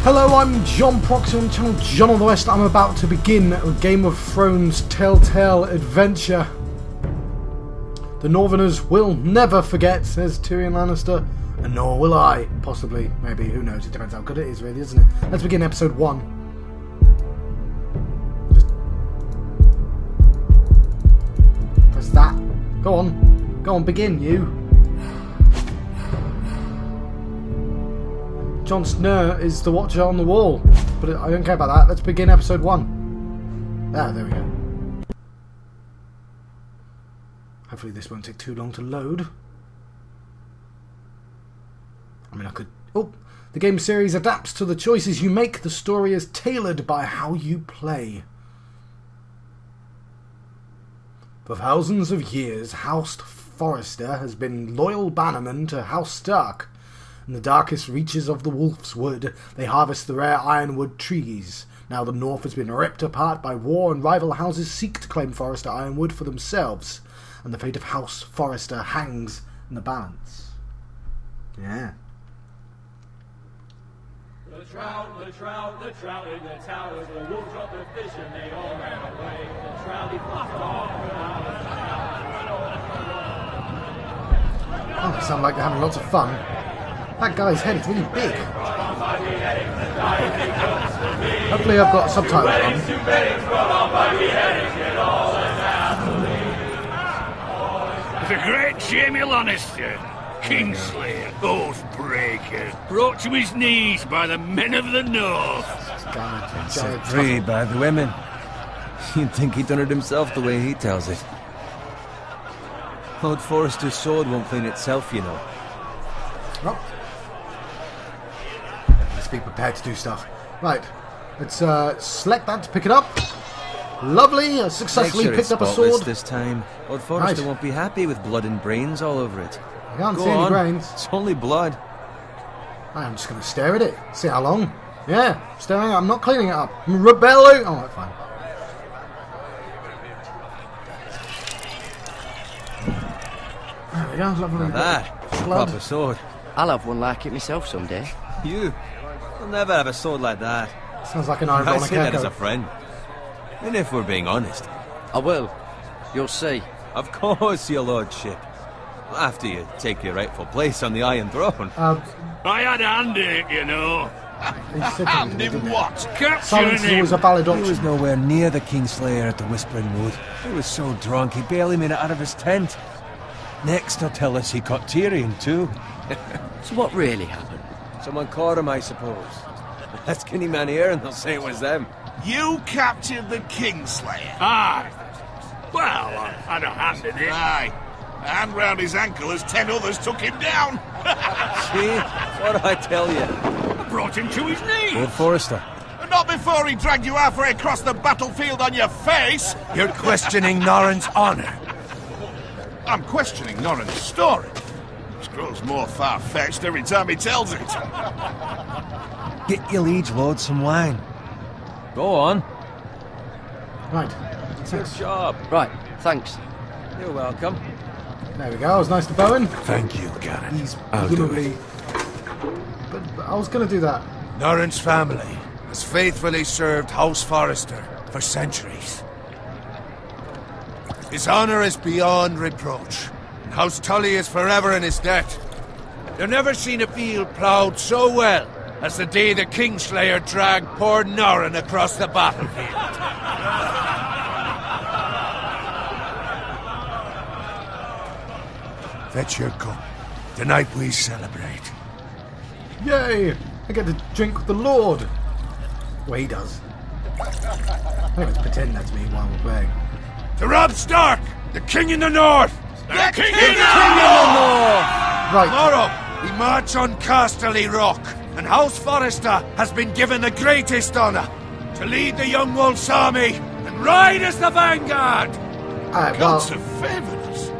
Hello, I'm John Proxy on the channel John on the West. I'm about to begin a Game of Thrones Telltale adventure. The Northerners will never forget, says Tyrion Lannister, and nor will I. Possibly, maybe, who knows, it depends how good it is really, doesn't it? Let's begin episode 1. Just press that. Go on, begin, you. Jon Snow is the watcher on the wall, but I don't care about that. Let's begin episode 1. Ah, there we go. Hopefully this won't take too long to load. I mean, I could... Oh! The game series adapts to the choices you make. The story is tailored by how you play. For thousands of years, House Forrester has been loyal bannerman to House Stark. In the darkest reaches of the Wolf's Wood, they harvest the rare ironwood trees. Now the North has been ripped apart by war, and rival houses seek to claim Forrester ironwood for themselves. And the fate of House Forrester hangs in the balance. Yeah. The trout in the towers, the wolves dropped the fish and they all ran away. The trout he fluffed off Oh, they sound like they're having lots of fun. That guy's head is really big. Hopefully I've got subtitles on. The great Jamie Lannister, Kingslayer, Oathbreaker, brought to his knees by the men of the North. Set free by the women. You'd think he'd done it himself the way he tells it. Lord Forrester's sword won't clean itself, you know. Oh. Let's be prepared to do stuff. Right, let's select that to pick it up. Lovely, successfully Make sure picked it's up a sword. this time. Lord Forrester won't be happy with blood and brains all over it. I can't Go see any on. brains. It's only blood. I'm just going to stare at it. See how long. Yeah, staring. I'm not cleaning it up. I'm rebelling. Oh, right, fine. There we go. Lovely. Now that is a blood. proper sword. I'll have one like it myself someday. You'll never have a sword like that. Sounds like an I ironic say that as echo. a friend. And if we're being honest. I will. You'll see. Of course, your lordship. After you take your rightful place on the Iron Throne. I had a hand in it, you know. And in what? Silence Capturing is him. always a valid He option. was nowhere near the Kingslayer at the Whispering Wood. He was so drunk he barely made it out of his tent. Next he'll tell us he caught Tyrion too. So what really happened? Someone caught him, I suppose. Ask any man here and they'll say it was them. You captured the Kingslayer? Aye. Well, I had a hand in it. Aye. A hand round his ankle as 10 others took him down. See? What'd I tell you? I brought him to his knees. Lord Forrester. Not before he dragged you halfway across the battlefield on your face. You're questioning Norrin's honor. I'm questioning Norrin's story. Which grows more far-fetched every time he tells it. Get your liege lord some wine. Go on. Right. Good job. Right, thanks. You're welcome. There we go. It was nice to Bowen. Thank you, Garrett. He's presumably... But I was going to do that. Norrin's family has faithfully served House Forrester for centuries. His honor is beyond reproach, and House Tully is forever in his debt. You've never seen a field ploughed so well as the day the Kingslayer dragged poor Norrin across the battlefield. Fetch your cup. Tonight we celebrate. Yay! I get to drink with the Lord. Well, he does. Let's pretend that's me while we're playing. To Robb Stark, the King in the North! The King in the North! Right. Tomorrow, we march on Casterly Rock, and House Forrester has been given the greatest honour to lead the Young Wolf's army and ride as the vanguard! Alright, Gods well, have favoured us.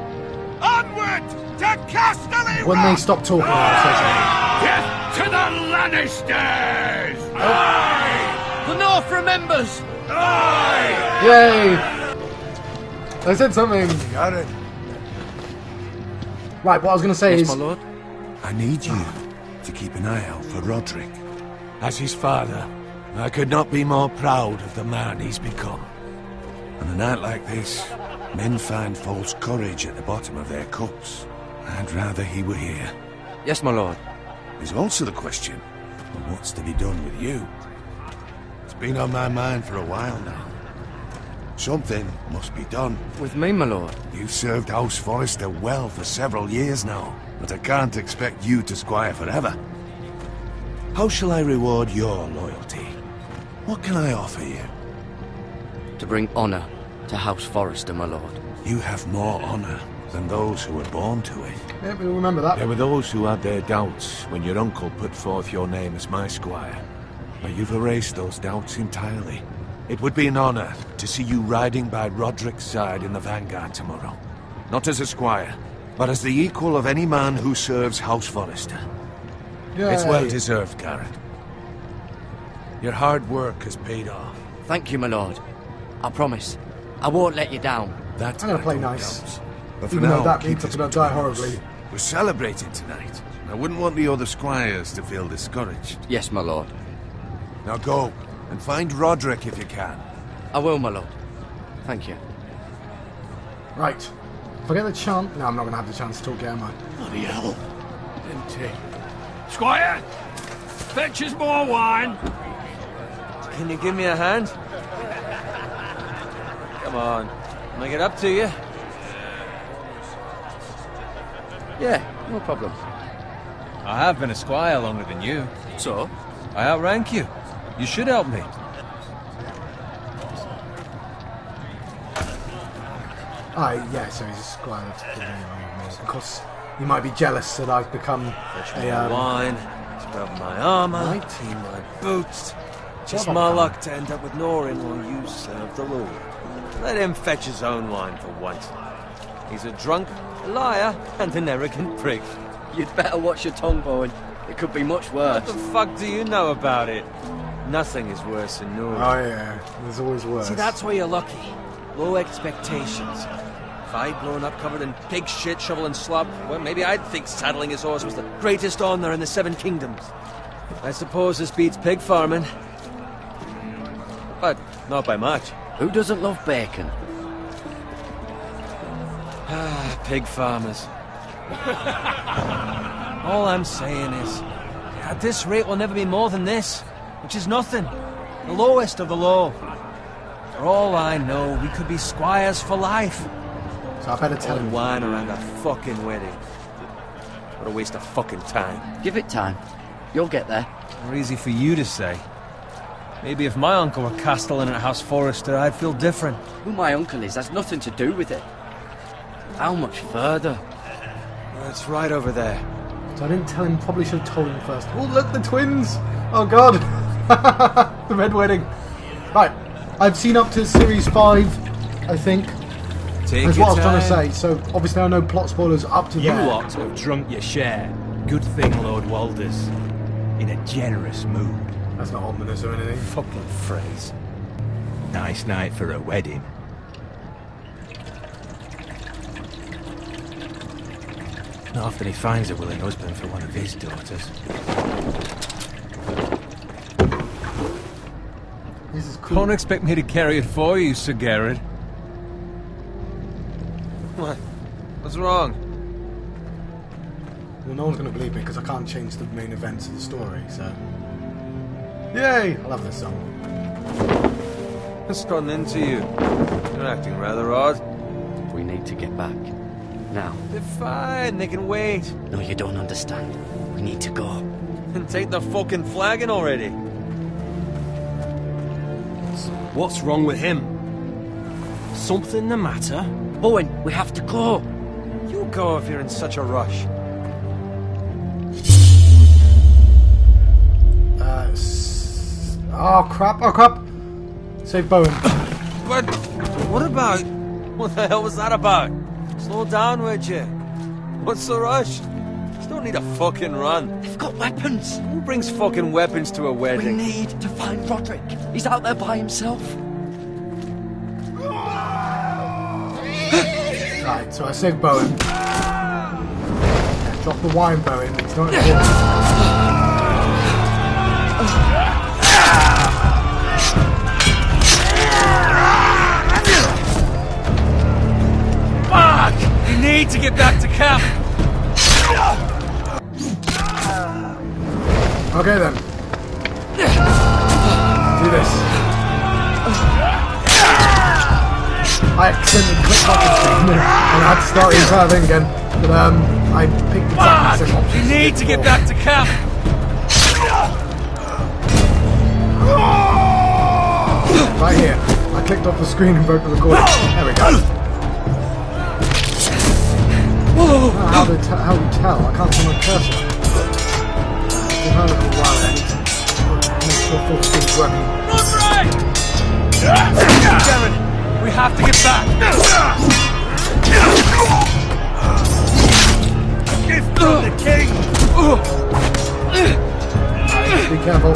Onward to Casterly Rock! when they stop talking, I'll say something. Death to the Lannisters! Aye! The North remembers! Aye! Yay! I said something. Got it. Right, what I was going to say Yes, is... my lord. I need you to keep an eye out for Roderick. As his father, I could not be more proud of the man he's become. On a night like this, men find false courage at the bottom of their cups. I'd rather he were here. Yes, my lord. There's also the question of what's to be done with you. It's been on my mind for a while now. Something must be done. With me, my lord. You've served House Forrester well for several years now, but I can't expect you to squire forever. How shall I reward your loyalty? What can I offer you? To bring honour to House Forrester, my lord. You have more honour than those who were born to it. Yeah, we'll remember that. There were those who had their doubts when your uncle put forth your name as my squire. But you've erased those doubts entirely. It would be an honour to see you riding by Roderick's side in the vanguard tomorrow. Not as a squire, but as the equal of any man who serves House Forrester. It's well deserved, Garrett. Your hard work has paid off. Thank you, my lord. I promise. I won't let you down. That I'm gonna I play don't nice. doubt. But for Even though now, that keep means this I'm gonna between die us. horribly. We're celebrating tonight. I wouldn't want the other squires to feel discouraged. Yes, my lord. Now go, and find Roderick if you can. I will, my lord. Thank you. Right. If I get the chance... No, I'm not going to have the chance to talk yet, am I? Bloody hell. Empty. Squire! Fetch us more wine! Can you give me a hand? Come on. Make it up to you. Yeah, no problem. I have been a squire longer than you. So? I outrank you. You should help me. Yeah, so he's a squire that's putting on me. Of course, you might be jealous that I've become a... Wine, scrub my armour, Right. clean my boots. Just Well my done. luck to end up with Norin while you serve the Lord. Let him fetch his own wine for once. He's a drunk, a liar, and an arrogant prick. You'd better watch your tongue, Bowen. It could be much worse. What the fuck do you know about it? Nothing is worse than Norin. Oh, yeah. There's always worse. See, that's why you're lucky. Low expectations. If I'd blown up covered in pig shit, shovel and slop, well, maybe I'd think saddling his horse was the greatest honour in the Seven Kingdoms. I suppose this beats pig farming. But not by much. Who doesn't love bacon? Ah, pig farmers. All I'm saying is, at this rate we'll never be more than this, which is nothing. The lowest of the low. For all I know, we could be squires for life. So I better tell All him. wine around a fucking wedding. What a waste of fucking time. Give it time. You'll get there. More easy for you to say. Maybe if my uncle were castellan at House Forrester, I'd feel different. Who my uncle is has nothing to do with it. How much further? It's right over there. So I didn't tell him, probably should have told him first. Oh, look, the twins! Oh, God! The Red Wedding. Right, I've seen up to Series 5, I think. Take That's your what I was time. trying to say. So, obviously I know plot spoilers up to You there. lot have drunk your share. Good thing Lord Walder's in a generous mood. That's not ominous or anything. Fucking phrase. Nice night for a wedding. Not often he finds a willing husband for one of his daughters. This is cool. Don't expect me to carry it for you, Sir Garrett. What? What's wrong? Well, no one's going to believe me because I can't change the main events of the story, so... Yay! I love this song. What's gotten into you? You're acting rather odd. We need to get back. Now. They're fine, they can wait. No, you don't understand. We need to go. And take the fucking flagon already. What's wrong with him? Something the matter? Bowen, we have to go. You go if you're in such a rush. Oh, crap. Oh, crap. Save Bowen. But what about... What the hell was that about? Slow down, would you? What's the rush? You don't need a fucking run. They've got weapons. Who brings fucking weapons to a We wedding? need to find Roderick. He's out there by himself. Right, so I saved Bowen. Yeah, drop the wine, Bowen. He's not important. Fuck! We need to get back to camp. Okay then. Do this. I accidentally clicked off the screen and I had to start the entire thing again. But I picked the same option. We need to get back to camp. Right here. I clicked off the screen and broke the recording. There we go. How do you tell? I can't see my cursor. If I look around it, make sure full screen's working. Run right! Darren, we have to get back. Gift from the king. Be careful.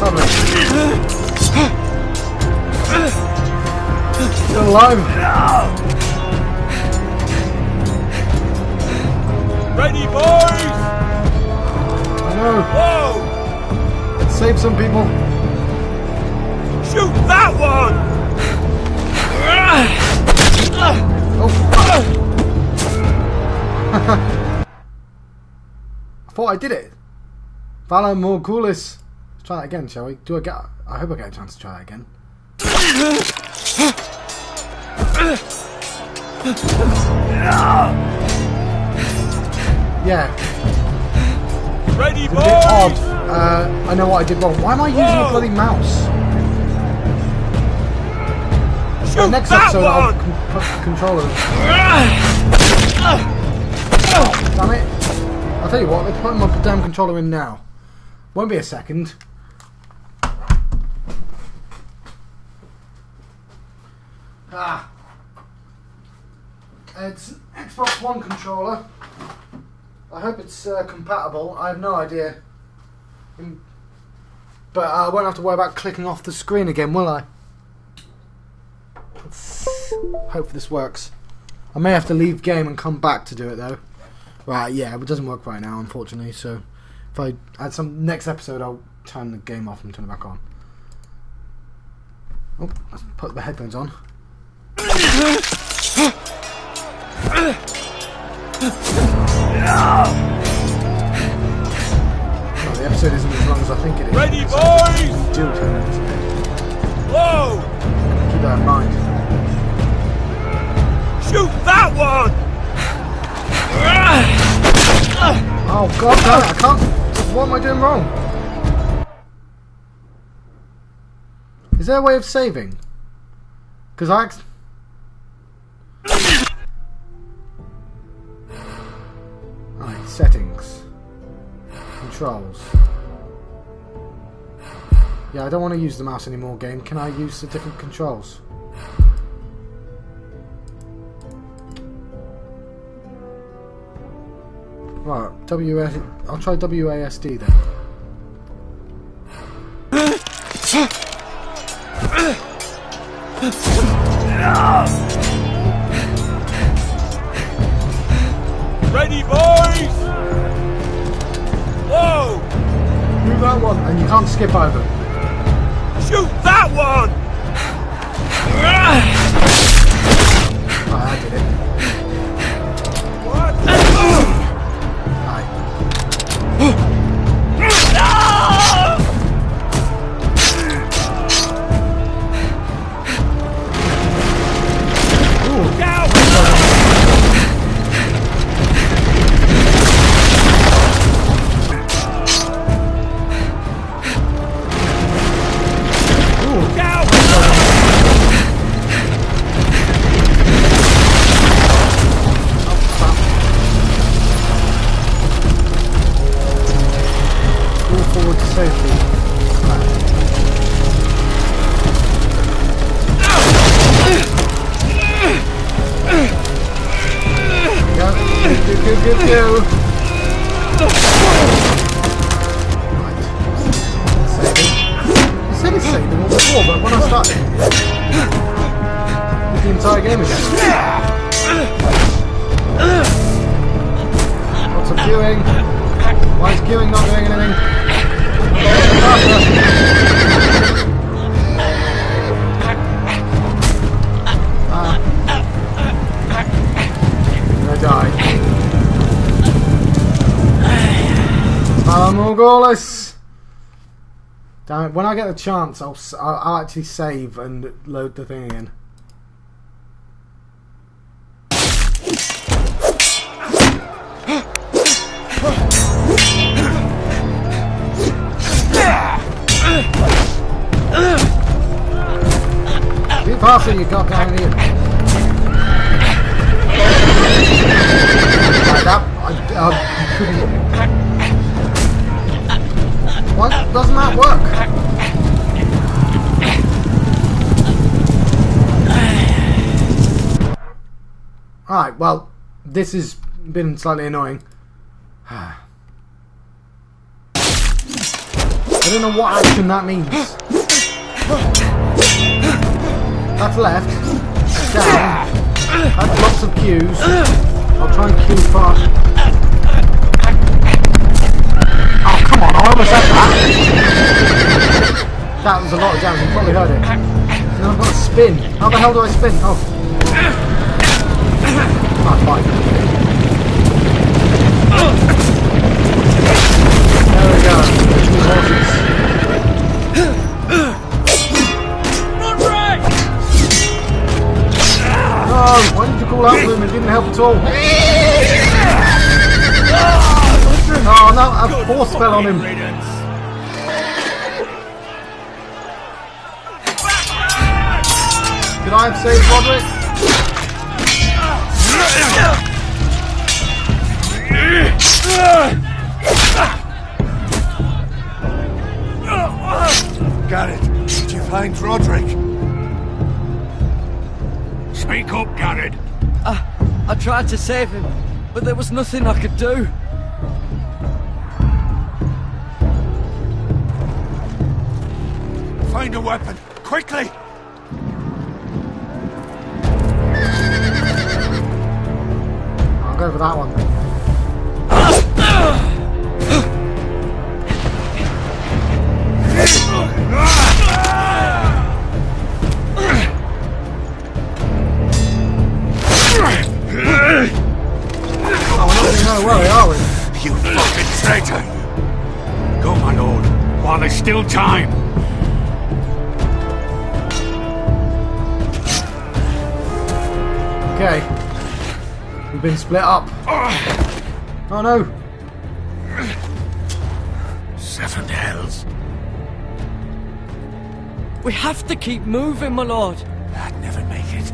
Lovely. Still alive. Ready, boys! I know. Whoa! Let's save some people. Shoot that one! Oh, fuck. I thought I did it. Valor Morgulis. Let's try that again, shall we? I hope I get a chance to try that again. Yeah. Ready, It's a boys! bit odd. I know what I did wrong. Why am I using a bloody mouse? Shoot Next that episode I'll one! put the controller. Damn it. I'll tell you what, let's put my damn controller in now. Won't be a second. It's an Xbox One controller. I hope it's compatible. I have no idea. But I won't have to worry about clicking off the screen again, will I? Let's hope this works. I may have to leave game and come back to do it though. Right, yeah, it doesn't work right now, unfortunately. So if I add some next episode, I'll turn the game off and turn it back on. Oh, let's put the headphones on. Oh, the episode isn't as long as I think it is. Ready, So boys! do turn it into Whoa! keep that in mind. Shoot that one! Oh god damn it, I can't. What am I doing wrong? Is there a way of saving? Because Right, settings. Controls. Yeah, I don't want to use the mouse anymore, game. Can I use the different controls? Right, I'll try WASD then. Ready, boys! Whoa! Do that one, and you can't skip over. Shoot that one! Right, I did it. What? Right. Ooh. Move forward to safety. Go. Right. Saving. It said it's saving all before, but when I started, it didn't entire game again. Lots of queuing. Why is queuing not doing anything? I died. Morghulis! Damn it, when I get the chance, I'll actually save and load the thing again. Be faster, you goddamn idiot. Like that, I couldn't. Why doesn't that work? Alright, well, this has been slightly annoying. I don't know what action that means. That's left. Down. That's lots of cues. I'll try and cue fast. Oh, come on, I almost had that. That was a lot of damage, you probably heard it. And then I've got to spin. How the hell do I spin? Oh. Ah, fine. There we go. Two horses. No, why did you call out to him? It didn't help at all. Oh no, a force fell on him. Could I have saved Roderick? Garrett, did you find Roderick? Speak up, Garrett. I tried to save him, but there was nothing I could do. Find a weapon, quickly! I'll go for that one. Oh, we're not going to know where we are, we? You fucking traitor! Go, my lord, while there's still time. Okay. We've been split up. Oh no! 7 hells. We have to keep moving, my lord. I'd never make it.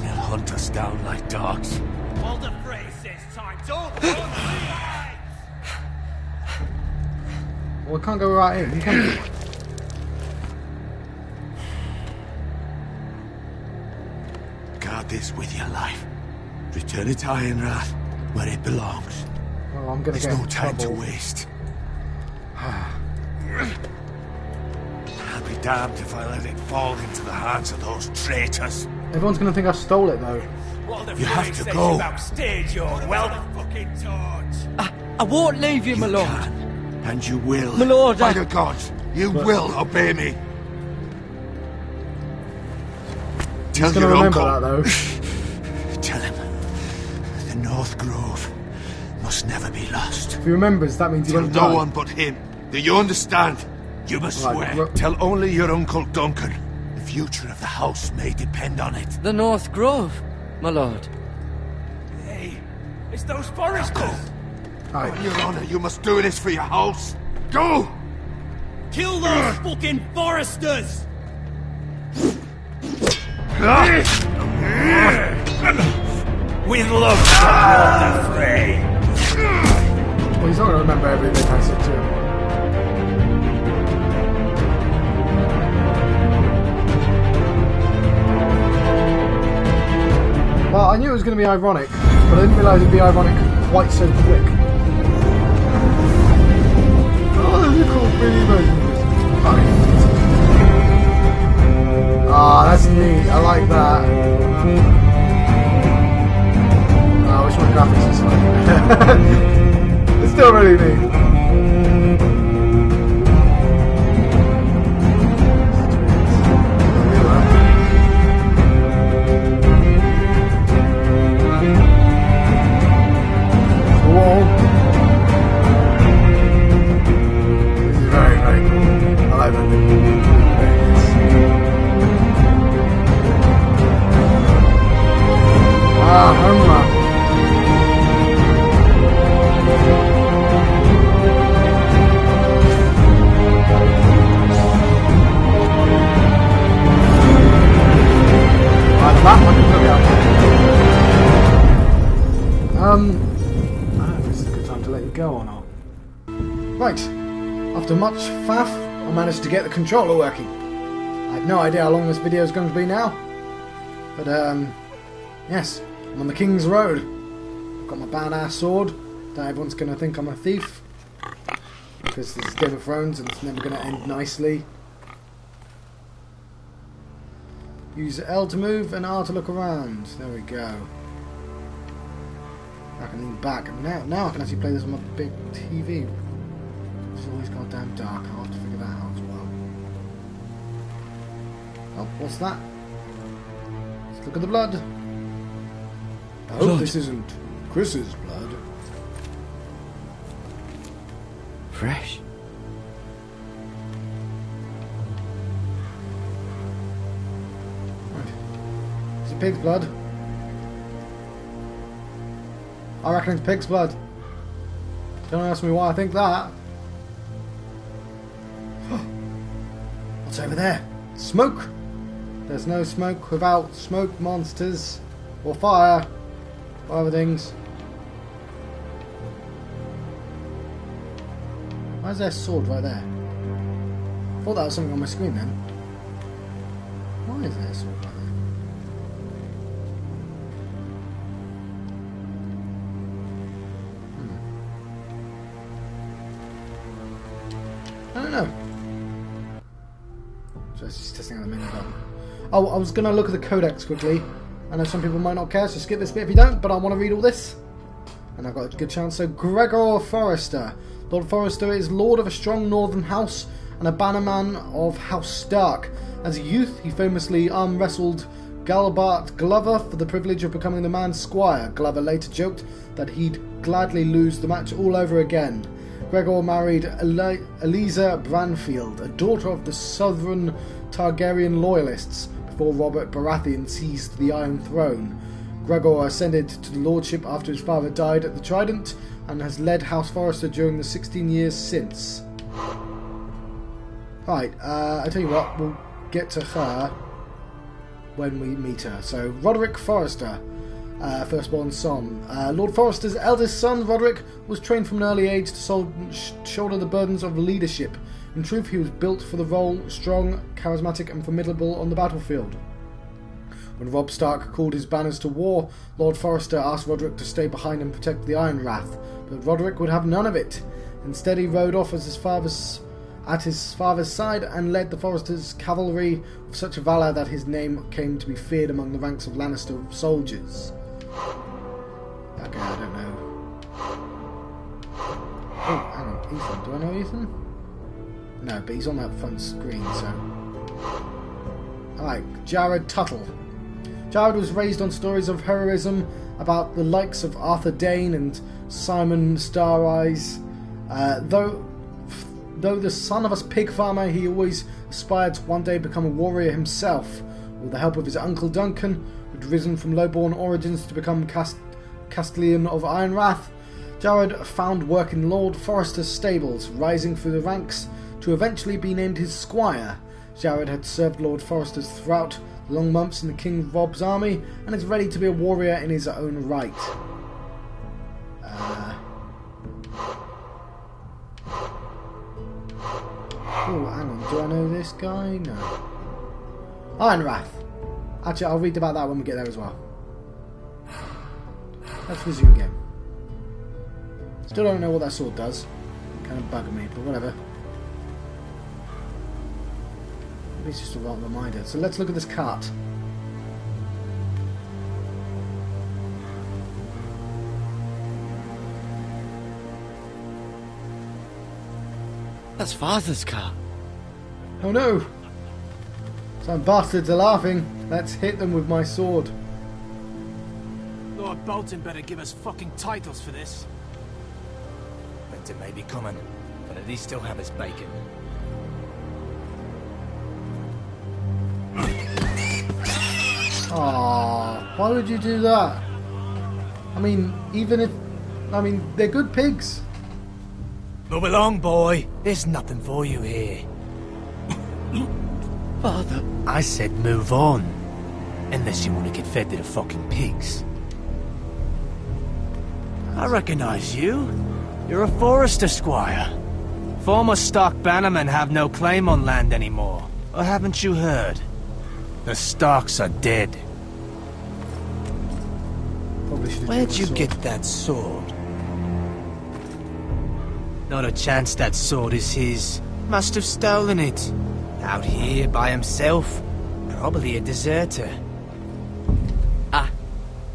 They'll hunt us down like dogs. Well, the phrase says time. Don't run. Well, we can't go right in, can we? Guard this with your life. Return it to Ironrath, where it belongs. Well, I'm gonna There's get no in time trouble. to waste. I'll be damned if I let it fall into the hands of those traitors. Everyone's gonna think I stole it, though. What the You have phrase to says go. about stage your well the fucking torch. I won't leave you, my lord. Can, and you will. My lord, By I- the gods, you will obey me. Tell He's gonna your remember uncle. that, though. Tell him the North Grove must never be lost. If he remembers, that means he Tell won't no die. one but him. Do you understand? You must Right, swear. Tell only your Uncle Duncan. The future of the house may depend on it. The North Grove, my lord. Hey, it's those foresters. Right. On your honor, you must do this for your house. Go! Kill those fucking foresters. With love, Lord the Frey. Well, he's not gonna remember everything I said to him. Well, I knew it was going to be ironic, but I didn't realise it'd be ironic quite so quick. Oh, you call me Ah, that's neat. I like that. After much faff, I managed to get the controller working. I have no idea how long this video is going to be now. But, yes, I'm on the King's Road. I've got my badass sword. That everyone's going to think I'm a thief. Because this is Game of Thrones and it's never going to end nicely. Use L to move and R to look around. There we go. I can lean back. Now I can actually play this on my big TV. It's always goddamn dark. I'll have to figure that out as well. Oh, what's that? Let's look at the blood. I hope this isn't Chris's blood. Fresh. Right. Is it pig's blood? I reckon it's pig's blood. Don't ask me why I think that. What's over there? Smoke! There's no smoke without smoke monsters. Or fire. Or other things. Why is there a sword right there? I thought that was something on my screen then. Why is there a sword right there? I don't know. Just testing out the menu button. Oh, I was going to look at the codex quickly. I know some people might not care, so skip this bit if you don't, but I want to read all this. And I've got a good chance. So, Gregor Forrester. Lord Forrester is lord of a strong northern house and a bannerman of House Stark. As a youth, he famously arm-wrestled Galbart Glover for the privilege of becoming the man's squire. Glover later joked that he'd gladly lose the match all over again. Gregor married Eliza Branfield, a daughter of the southern Targaryen loyalists, before Robert Baratheon seized the Iron Throne. Gregor ascended to the lordship after his father died at the Trident, and has led House Forrester during the 16 years since. Right, I tell you what, we'll get to her when we meet her. So, Roderick Forrester, firstborn son. Lord Forrester's eldest son, Roderick, was trained from an early age to shoulder the burdens of leadership. In truth, he was built for the role, strong, charismatic, and formidable on the battlefield. When Robb Stark called his banners to war, Lord Forrester asked Roderick to stay behind and protect the Iron Wrath, but Roderick would have none of it. Instead, he rode off at his father's side and led the Forresters' cavalry with such valour that his name came to be feared among the ranks of Lannister soldiers. Okay, I don't know. Oh, hang on, Ethan. Do I know Ethan? No, but he's on that front screen, so... Alright, Jared Tuttle. Jared was raised on stories of heroism about the likes of Arthur Dane and Simon Stareyes. Though the son of a pig farmer, he always aspired to one day become a warrior himself. With the help of his uncle Duncan, who had risen from lowborn origins to become Castellan of Ironrath, Jared found work in Lord Forrester's stables, rising through the ranks to eventually be named his squire. Jared had served Lord Forrester's throughout the long months in the King Robb's army, and is ready to be a warrior in his own right. Oh, hang on, do I know this guy? No. Ironrath. Actually, I'll read about that when we get there as well. Let's resume game. Still don't know what that sword does. Kind of bugging me, but whatever. Maybe it's just a wrong reminder. So let's look at this cart. That's Father's car. Oh no! Some bastards are laughing. Let's hit them with my sword. Lord Bolton better give us fucking titles for this. Winter may be coming, but at least still have his bacon. Aww, why would you do that? I mean, they're good pigs. Move along, boy. There's nothing for you here. Father. I said move on. Unless you want to get fed to the fucking pigs. I recognize you. You're a Forrester squire. former Stark bannermen have no claim on land anymore. Or haven't you heard? The Starks are dead. Probably should have Where'd taken you the get sword. that sword? Not a chance that sword is his. Must have stolen it. Out here by himself. Probably a deserter.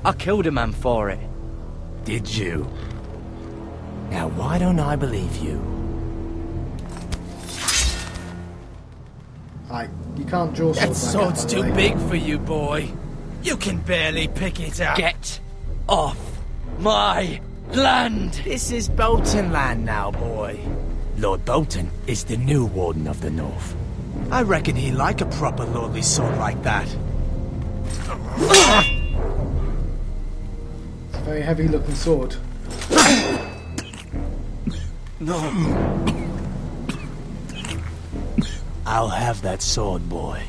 I killed a man for it. Did you? Now why don't I believe you? You can't draw That swords sword's like too that, by the way. big for you, boy. You can barely pick it up. Get off my land! This is Bolton land now, boy. Lord Bolton is the new Warden of the North. I reckon he'd like a proper lordly sword like that. It's a very heavy looking sword. No. I'll have that sword, boy.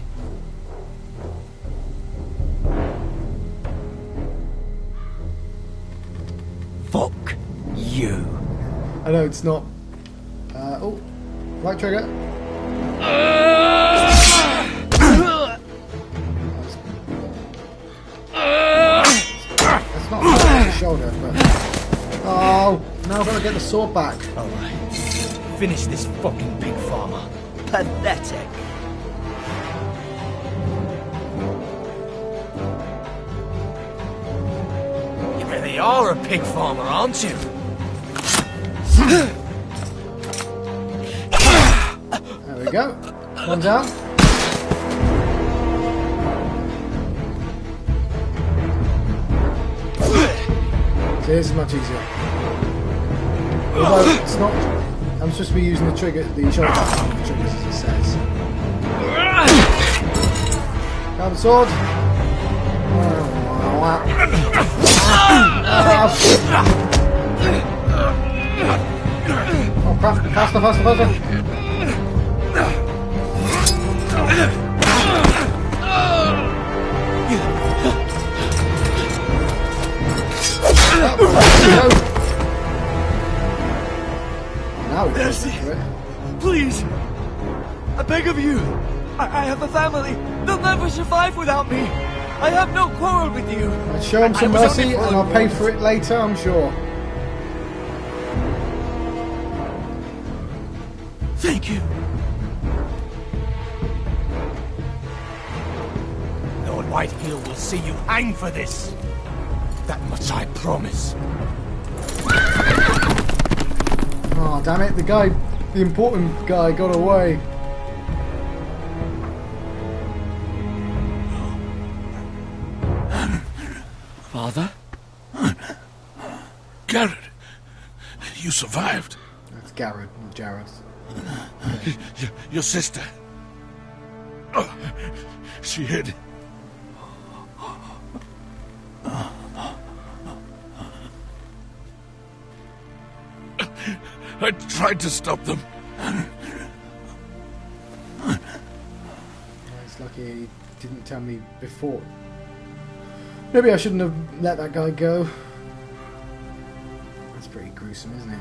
Fuck you. I know it's not. Oh, right trigger. That's not on the shoulder, but. Oh, now I've got to get the sword back. Alright. Finish this fucking pig farmer. Pathetic. You really are a pig farmer, aren't you? There we go. One down. So this is much easier. Although it's not. I'm supposed to be using the trigger, the shoulder button on the triggers as it says. Grab the sword. Oh crap, faster. Now we can do it. Please! I beg of you! I have a family! They'll never survive without me! I have no quarrel with you! I'll show him some I was mercy only and I'll pay for it later, I'm sure. Thank you! Lord Whitehill will see you hang for this. That much I promise. Oh damn it, the important guy got away. Father? Garrett, you survived. That's Garrett, not Jared. Your sister. Oh, she hid. I tried to stop them. It's lucky he didn't tell me before. Maybe I shouldn't have let that guy go. That's pretty gruesome, isn't it?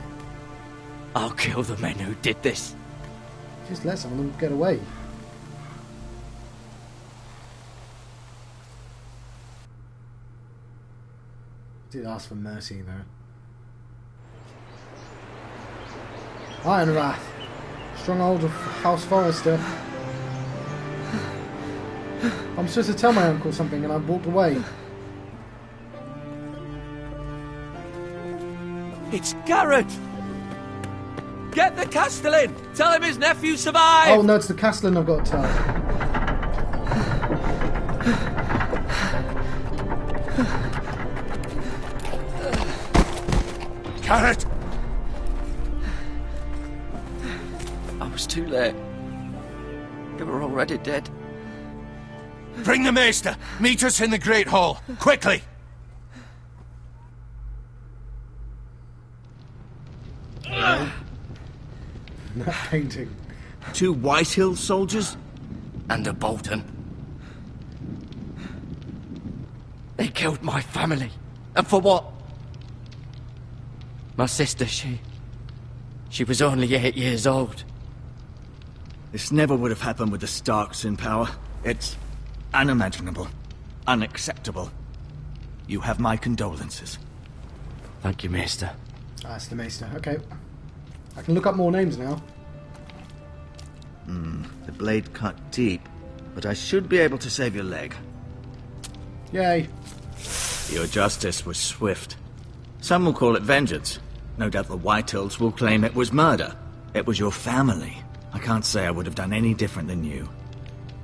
I'll kill the men who did this. Just let some of them get away. Did ask for mercy though. Iron Wrath, stronghold of House Forrester. I'm supposed to tell my uncle something and I walked away. It's Garrett! Get the Castellan! Tell him his nephew survived! Oh no, it's the Castellan I've got to tell. Garrett! I was too late. They were already dead. Bring the maester! Meet us in the Great Hall! Quickly! That painting. 2 Whitehill soldiers? And a Bolton. They killed my family. And for what? My sister, she She was only 8 years old. This never would have happened with the Starks in power. It's unimaginable. Unacceptable. You have my condolences. Thank you, Maester. That's the Maester. Okay. I can look up more names now. The blade cut deep, but I should be able to save your leg. Yay. Your justice was swift. Some will call it vengeance. No doubt the Whitehills will claim it was murder. It was your family. I can't say I would have done any different than you.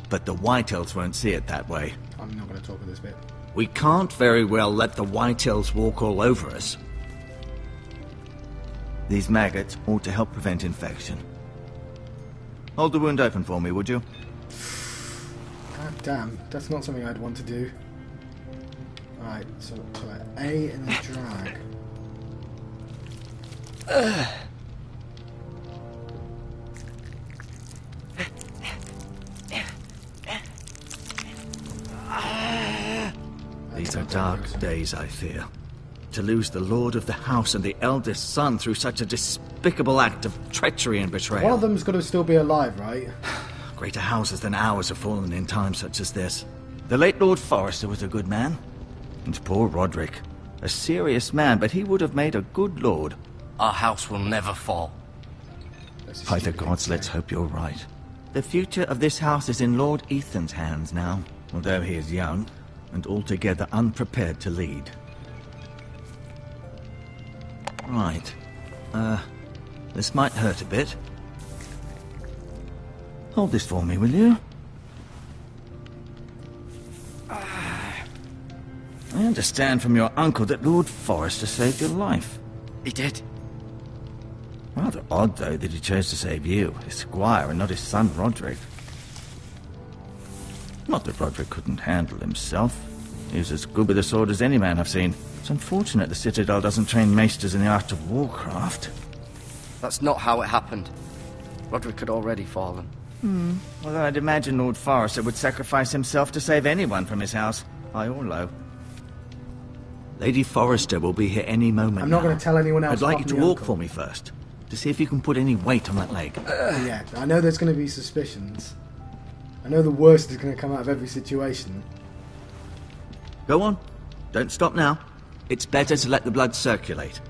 But the Whitehills won't see it that way. I'm not going to talk at this bit. We can't very well let the Whitehills walk all over us. These maggots ought to help prevent infection. Hold the wound open for me, would you? God damn, that's not something I'd want to do. Alright, so A and then drag. These are dark days, I fear. To lose the Lord of the House and the eldest son through such a despicable act of treachery and betrayal. One of them's got to still be alive, right? Greater houses than ours have fallen in times such as this. The late Lord Forrester was a good man. And poor Roderick. A serious man, but he would have made a good lord. Our house will never fall. By the gods, let's hope you're right. The future of this house is in Lord Ethan's hands now, although he is young and altogether unprepared to lead. Right. This might hurt a bit. Hold this for me, will you? I understand from your uncle that Lord Forrester saved your life. He did. Rather odd, though, that he chose to save you, his squire, and not his son Roderick. Not that Roderick couldn't handle himself. He was as good with a sword as any man I've seen. It's unfortunate the Citadel doesn't train maesters in the art of warcraft. That's not how it happened. Roderick had already fallen. Although I'd imagine Lord Forrester would sacrifice himself to save anyone from his house, high or low. Lady Forrester will be here any moment. I'm not going to tell anyone else. I'd like you apart to from the walk uncle. for me first, to see if you can put any weight on that leg. Yeah, I know there's going to be suspicions. I know the worst is going to come out of every situation. Go on. Don't stop now. It's better to let the blood circulate.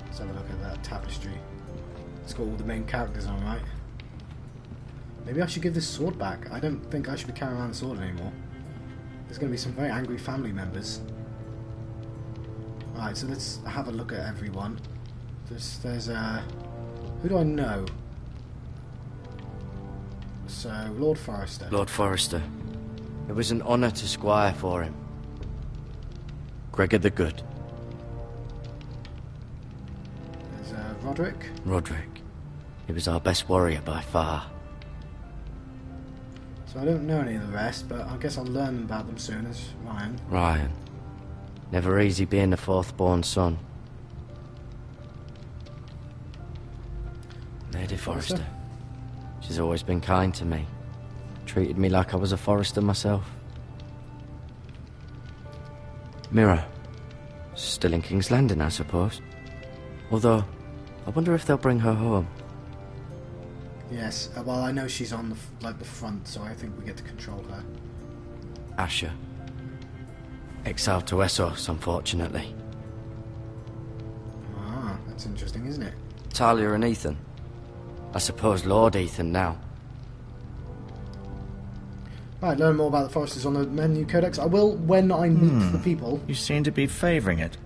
Let's have a look at that tapestry. It's got all the main characters on, right? Maybe I should give this sword back. I don't think I should be carrying around the sword anymore. There's going to be some very angry family members. Alright, so let's have a look at everyone. There's who do I know? So, Lord Forrester. Lord Forrester. It was an honour to squire for him. Gregor the Good. There's Roderick. Roderick. He was our best warrior by far. So I don't know any of the rest, but I guess I'll learn about them soon as Ryan. Ryan. Never easy being the fourth-born son. Lady Forrester. She's always been kind to me. Treated me like I was a Forrester myself. Mirror. Still in King's Landing, I suppose. Although, I wonder if they'll bring her home. Yes, well I know she's on the front, so I think we get to control her. Asher. Exiled to Essos, unfortunately. Ah, that's interesting, isn't it? Talia and Ethan. I suppose Lord Ethan now. Right, learn more about the Foresters on the menu codex. I will when I meet the people. You seem to be favouring it.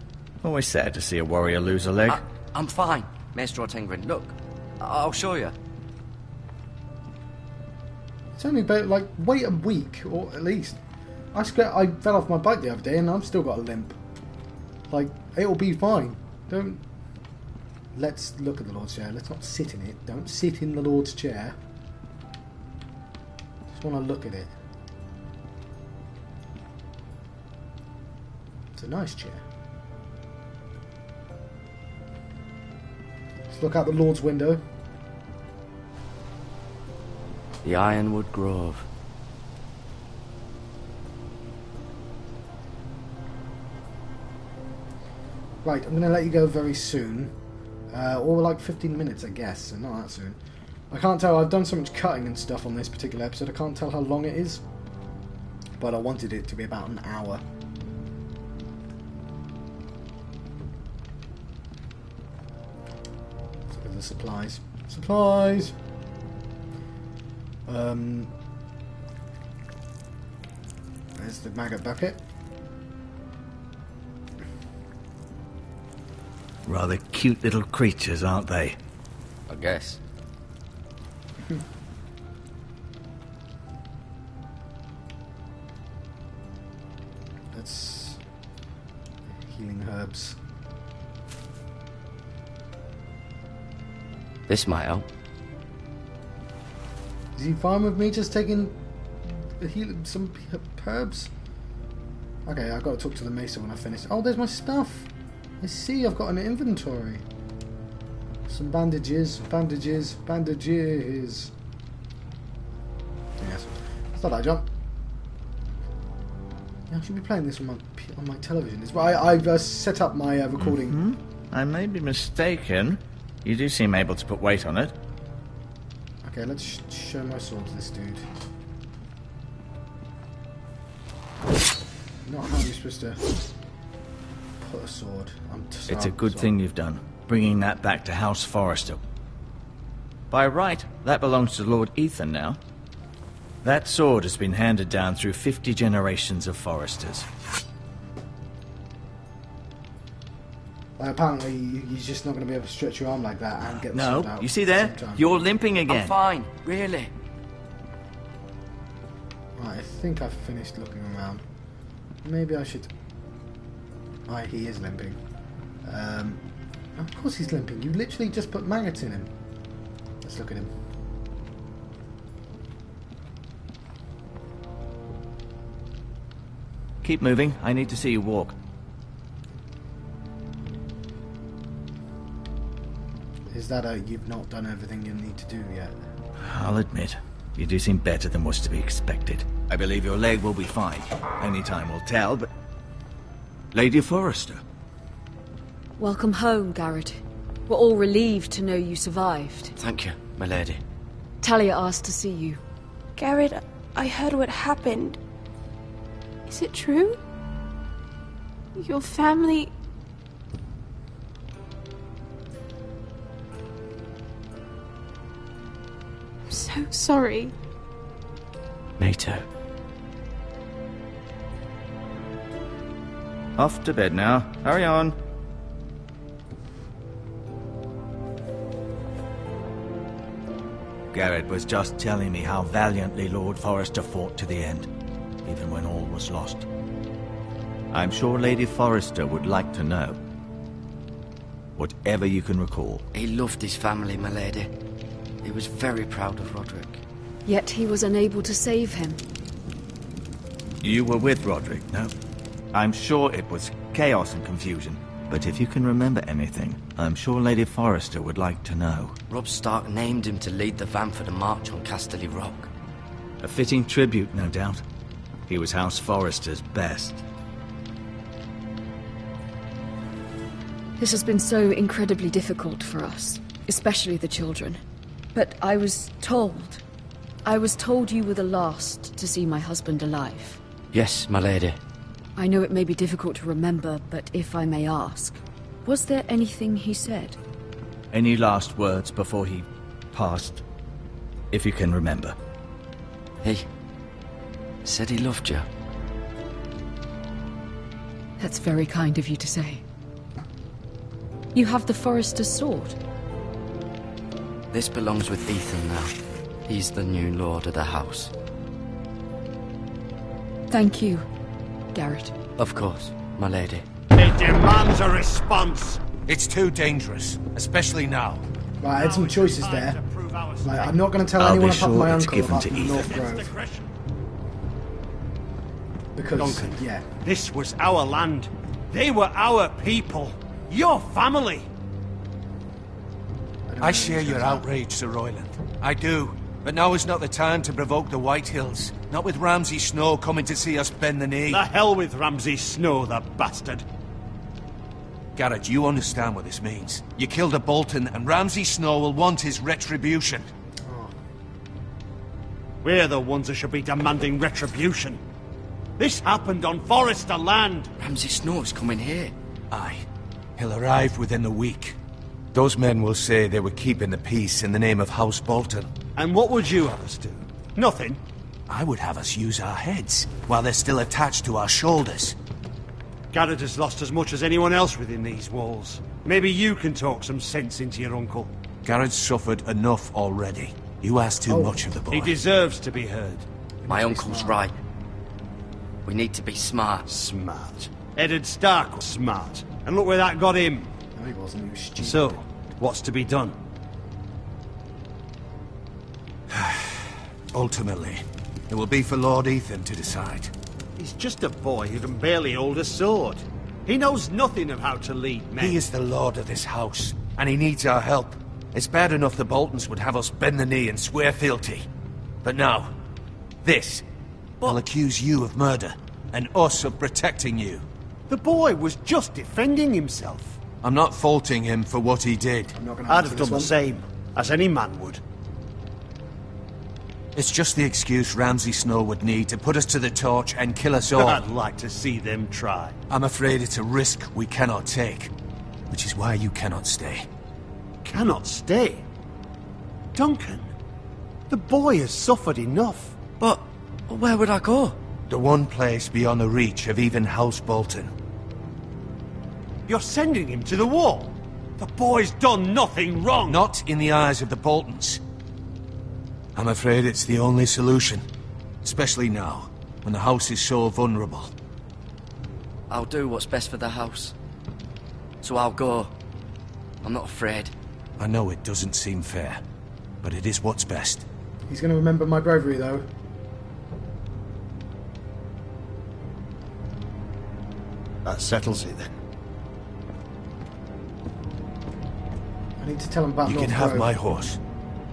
Always sad to see a warrior lose a leg. I'm fine, Maester Ortengrin. Look, I'll show you. It's only about, like, wait a week, or at least. I fell off my bike the other day and I've still got a limp. Like, it'll be fine. Don't... Let's look at the Lord's chair. Let's not sit in it. Don't sit in the Lord's chair. Just want to look at it. It's a nice chair. Let's look out the Lord's window. The Ironwood Grove. Right, I'm going to let you go very soon. Or like 15 minutes, I guess, so not that soon. I can't tell, I've done so much cutting and stuff on this particular episode, I can't tell how long it is. But I wanted it to be about an hour. Let's look at the supplies. Supplies! There's the maggot bucket. Rather cute little creatures, aren't they? I guess. That's healing herbs. This might help. Is he fine with me just taking some herbs? Okay, I've got to talk to the Mesa when I finish. Oh, there's my stuff! I see, I've got an inventory. Some bandages. Yes. Stop that, jump. Yeah, I should be playing this on my television. It's why I've set up my recording. Mm-hmm. I may be mistaken. You do seem able to put weight on it. Okay, let's show my sword to this dude. Not how you're supposed to put a sword. It's a good thing you've done, bringing that back to House Forrester. By right, that belongs to Lord Ethan now. That sword has been handed down through 50 generations of Forresters. Apparently, you're just not going to be able to stretch your arm like that and get the sword out. No, you see there? You're limping again. I'm fine, really. Right, I think I've finished looking around. Maybe I should... Right, he is limping. Of course he's limping. You literally just put maggots in him. Let's look at him. Keep moving. I need to see you walk. Is that you've not done everything you need to do yet? I'll admit, you do seem better than was to be expected. I believe your leg will be fine. Only time will tell, but... Lady Forrester. Welcome home, Garrett. We're all relieved to know you survived. Thank you, my lady. Talia asked to see you. Garrett, I heard what happened. Is it true? Your family... I'm so sorry. Me too. Off to bed now. Hurry on. Garrett was just telling me how valiantly Lord Forrester fought to the end, even when all was lost. I'm sure Lady Forrester would like to know. Whatever you can recall. He loved his family, my lady. He was very proud of Roderick. Yet he was unable to save him. You were with Roderick, no? I'm sure it was chaos and confusion. But if you can remember anything, I'm sure Lady Forrester would like to know. Robb Stark named him to lead the van for the march on Casterly Rock. A fitting tribute, no doubt. He was House Forrester's best. This has been so incredibly difficult for us, especially the children. But I was told you were the last to see my husband alive. Yes, my lady. I know it may be difficult to remember, but if I may ask, was there anything he said? Any last words before he passed? If you can remember. He said he loved you. That's very kind of you to say. You have the Forrester's sword. This belongs with Ethan now. He's the new lord of the house. Thank you, Garrett. Of course, my lady. It demands a response. It's too dangerous, especially now. Right, I had some choices there. Like, I'm not going to tell anyone apart from my uncle about North Grove. Because, Duncan, yeah. This was our land. They were our people. Your family. I share your outrage, Sir Royland. I do. But now is not the time to provoke the Whitehills. Not with Ramsay Snow coming to see us bend the knee. The hell with Ramsay Snow, the bastard. Garrett, you understand what this means. You killed a Bolton, and Ramsay Snow will want his retribution. We're the ones that should be demanding retribution. This happened on Forrester land. Ramsay Snow's coming here. Aye. He'll arrive within a week. Those men will say they were keeping the peace in the name of House Bolton. And what would you have us do? Nothing. I would have us use our heads, while they're still attached to our shoulders. Garrett has lost as much as anyone else within these walls. Maybe you can talk some sense into your uncle. Garrett's suffered enough already. You ask too much of the boy. He deserves to be heard. My uncle's right. We need to be smart. Smart. Eddard Stark was smart. And look where that got him. No, he wasn't. He was stupid. So, what's to be done? Ultimately, it will be for Lord Ethan to decide. He's just a boy who can barely hold a sword. He knows nothing of how to lead men. He is the lord of this house, and he needs our help. It's bad enough the Boltons would have us bend the knee and swear fealty. But now, this will accuse you of murder, and us of protecting you. The boy was just defending himself. I'm not faulting him for what he did. I'd have done the same, as any man would. It's just the excuse Ramsay Snow would need to put us to the torch and kill us all. I'd like to see them try. I'm afraid it's a risk we cannot take, which is why you cannot stay. Cannot stay? Duncan, the boy has suffered enough. But where would I go? The one place beyond the reach of even House Bolton. You're sending him to the wall? The boy's done nothing wrong. Not in the eyes of the Boltons. I'm afraid it's the only solution. Especially now, when the house is so vulnerable. I'll do what's best for the house. So I'll go. I'm not afraid. I know it doesn't seem fair, but it is what's best. He's going to remember my bravery, though. That settles it, then. I need to tell him about You North can have Grove. my horse,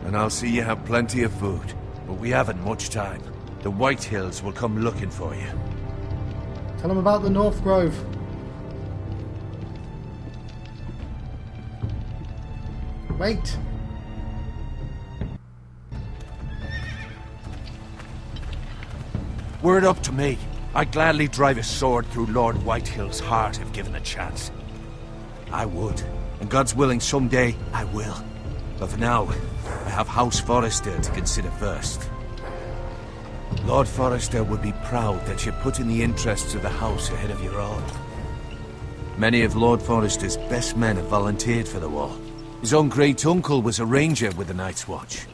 and I'll see you have plenty of food. But we haven't much time. The White Hills will come looking for you. Tell him about the North Grove. Wait. Were it up to me, I'd gladly drive a sword through Lord Whitehill's heart if given a chance. I would, and God's willing someday I will. But for now, I have House Forrester to consider first. Lord Forrester would be proud that you're putting the interests of the house ahead of your own. Many of Lord Forrester's best men have volunteered for the war. His own great-uncle was a ranger with the Night's Watch.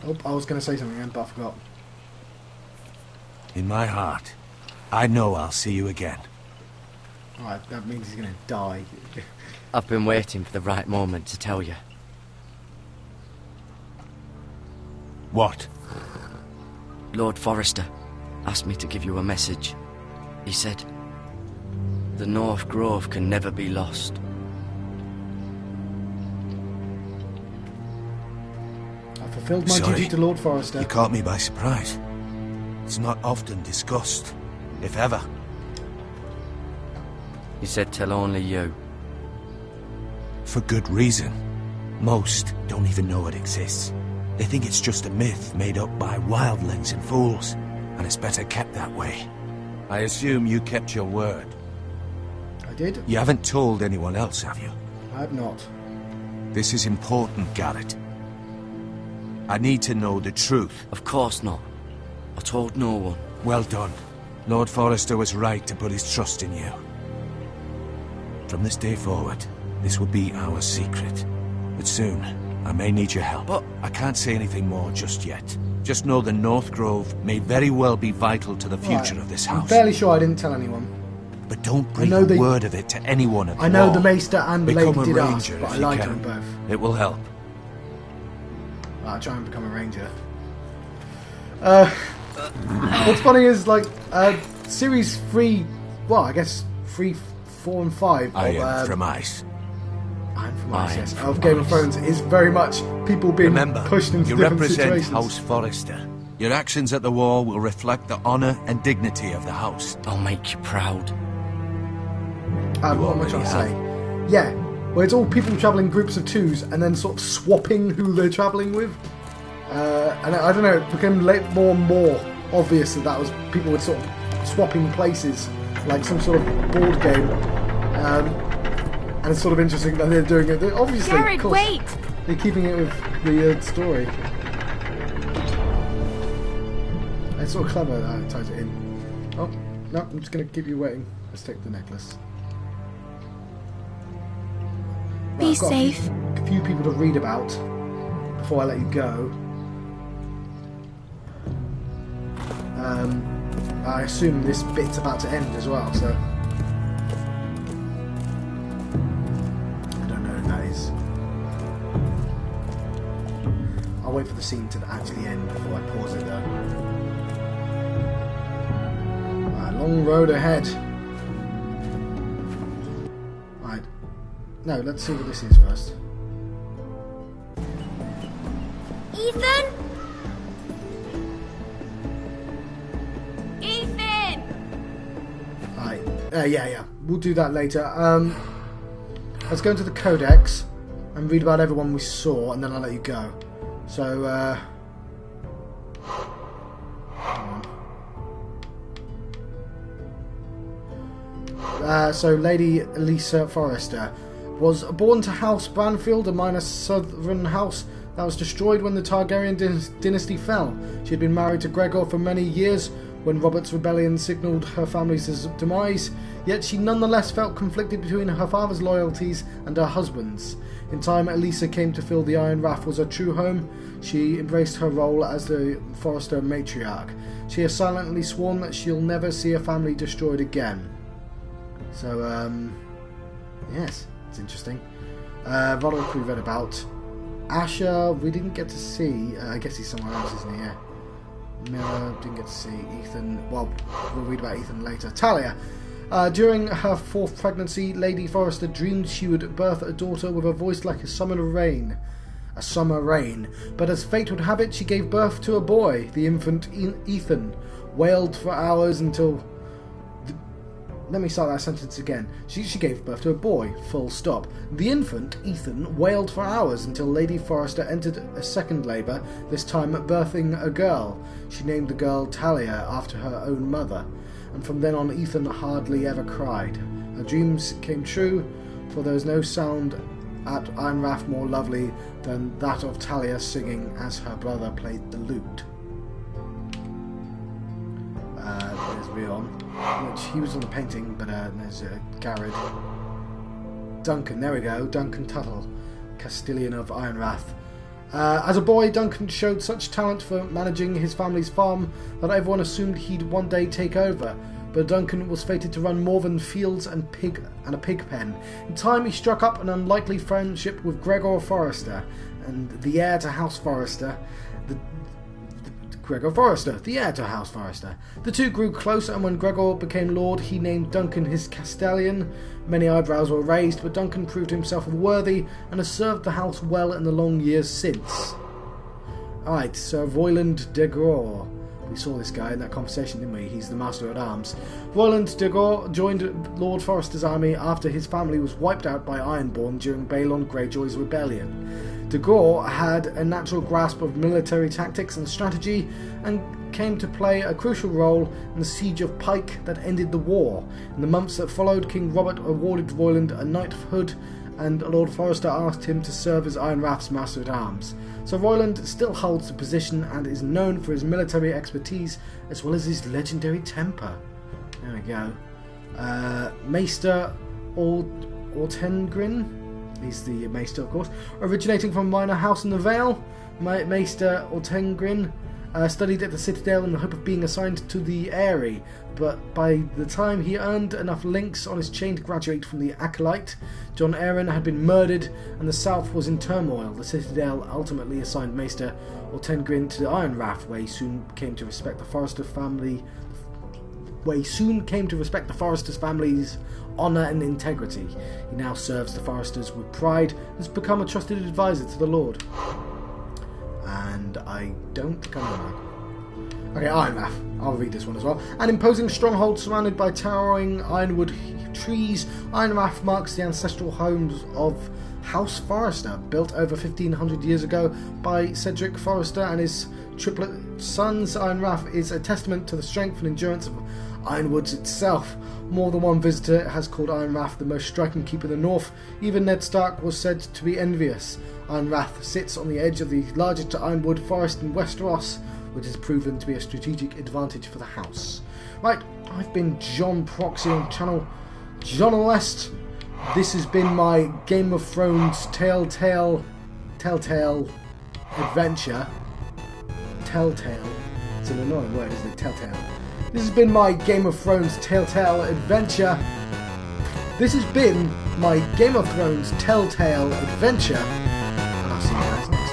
Oh, I was going to say something again, but I forgot. In my heart, I know I'll see you again. Alright, that means he's going to die. I've been waiting for the right moment to tell you. What? Lord Forrester asked me to give you a message. He said, the North Grove can never be lost. I fulfilled my duty to Lord Forrester. You caught me by surprise. It's not often discussed, if ever. He said tell only you. For good reason. Most don't even know it exists. They think it's just a myth made up by wildlings and fools, and it's better kept that way. I assume you kept your word. I did. You haven't told anyone else, have you? I have not. This is important, Garrett. I need to know the truth. Of course not. I told no one. Well done. Lord Forrester was right to put his trust in you. From this day forward, this will be our secret. But soon, I may need your help. But I can't say anything more just yet. Just know the North Grove may very well be vital to the future of this house. I'm fairly sure I didn't tell anyone. But don't breathe a word of it to anyone at all. I know the Maester and the Become Lady a did ask, ranger but I if you lied to can. them both. It will help. I'll try and become a ranger. What's funny is, like, Series 3, well, I guess 3, 4 and 5 I of, am from Ice. I'm from Ice, yes, of Game of Thrones is very much people being Remember, pushed into you different represent situations. House Forrester. Your actions at the war will reflect the honor and dignity of the house. I'll make you proud. What am I trying to say? Yeah, where it's all people travelling groups of twos and then sort of swapping who they're travelling with. And I don't know, it became more and more obvious that was people were sort of swapping places, like some sort of board game. And it's sort of interesting that they're doing it. Obviously, Jared, of course, wait! they're keeping it with the story. It's sort of clever that it ties it in. Oh, no, I'm just going to keep you waiting. Let's take the necklace. Be I've got safe. A few people to read about before I let you go. I assume this bit's about to end as well, so I don't know who that is. I'll wait for the scene to actually end before I pause it though. Right, long road ahead. Right. No, let's see what this is first. Ethan? Ethan! Right. Yeah. We'll do that later. Let's go into the codex and read about everyone we saw, and then I'll let you go. So, so Lady Elisa Forrester was born to House Branfield, a minor southern house that was destroyed when the Targaryen dynasty fell. She had been married to Gregor for many years when Robert's rebellion signalled her family's demise, yet she nonetheless felt conflicted between her father's loyalties and her husband's. In time, Elisa came to feel the Iron Rath was her true home. She embraced her role as the Forrester matriarch. She has silently sworn that she'll never see her family destroyed again. So, yes, it's interesting. Roderick we read about. Asher, we didn't get to see. I guess he's somewhere else, isn't he? Yeah. Miller, didn't get to see. Ethan, well, we'll read about Ethan later. Talia. During her fourth pregnancy, Lady Forrester dreamed she would birth a daughter with a voice like a summer rain. But as fate would have it, she gave birth to a boy. The infant Ethan wailed for hours until... Let me start that sentence again. She gave birth to a boy, full stop. The infant, Ethan, wailed for hours until Lady Forrester entered a second labour, this time birthing a girl. She named the girl Talia after her own mother, and from then on Ethan hardly ever cried. Her dreams came true, for there was no sound at Iron Rath more lovely than that of Talia singing as her brother played the lute. There's Rion, which he was on the painting, but there's Garrod. Duncan, there we go, Duncan Tuttle, Castellan of Ironrath. As a boy, Duncan showed such talent for managing his family's farm that everyone assumed he'd one day take over, but Duncan was fated to run more than fields and a pig pen. In time, he struck up an unlikely friendship with Gregor Forrester, and the heir to House Forrester. Gregor Forrester, the heir to House Forrester. The two grew closer, and when Gregor became lord, he named Duncan his Castellan. Many eyebrows were raised, but Duncan proved himself worthy and has served the house well in the long years since. Alright, Sir Royland de Gore. We saw this guy in that conversation, didn't we? He's the Master at Arms. Royland de Gore joined Lord Forrester's army after his family was wiped out by Ironborn during Balon Greyjoy's rebellion. De Gore had a natural grasp of military tactics and strategy, and came to play a crucial role in the siege of Pike that ended the war. In the months that followed, King Robert awarded Royland a knighthood, and Lord Forrester asked him to serve as Ironrath's Master-at-Arms. So Royland still holds the position and is known for his military expertise as well as his legendary temper. There we go. Maester Ortengrin. He's the Maester, of course. Originating from a minor house in the Vale, Maester Ortengrin studied at the Citadel in the hope of being assigned to the Eyrie, but by the time he earned enough links on his chain to graduate from the Acolyte, John Arryn had been murdered and the South was in turmoil. The Citadel ultimately assigned Maester Ortengrin to the Iron Rath, where he soon came to respect the Forrester family. Forrester's family's honour and integrity. He now serves the Forresters with pride and has become a trusted advisor to the Lord. And I don't think I know Okay, Ironrath. I'll read this one as well. An imposing stronghold surrounded by towering ironwood trees, Ironrath marks the ancestral homes of House Forrester, built over 1500 years ago by Cedric Forrester and his triplet sons. Ironrath is a testament to the strength and endurance of Ironwoods itself. More than one visitor has called Ironrath the most striking keep in the north. Even Ned Stark was said to be envious. Ironrath sits on the edge of the largest ironwood forest in Westeros, which has proven to be a strategic advantage for the house. Right, I've been John Proxy on channel John West. This has been my Game of Thrones Telltale adventure. Telltale. It's an annoying word, isn't it? Telltale. This has been my Game of Thrones Telltale adventure. This has been my Game of Thrones Telltale adventure. And I'll see you guys next time.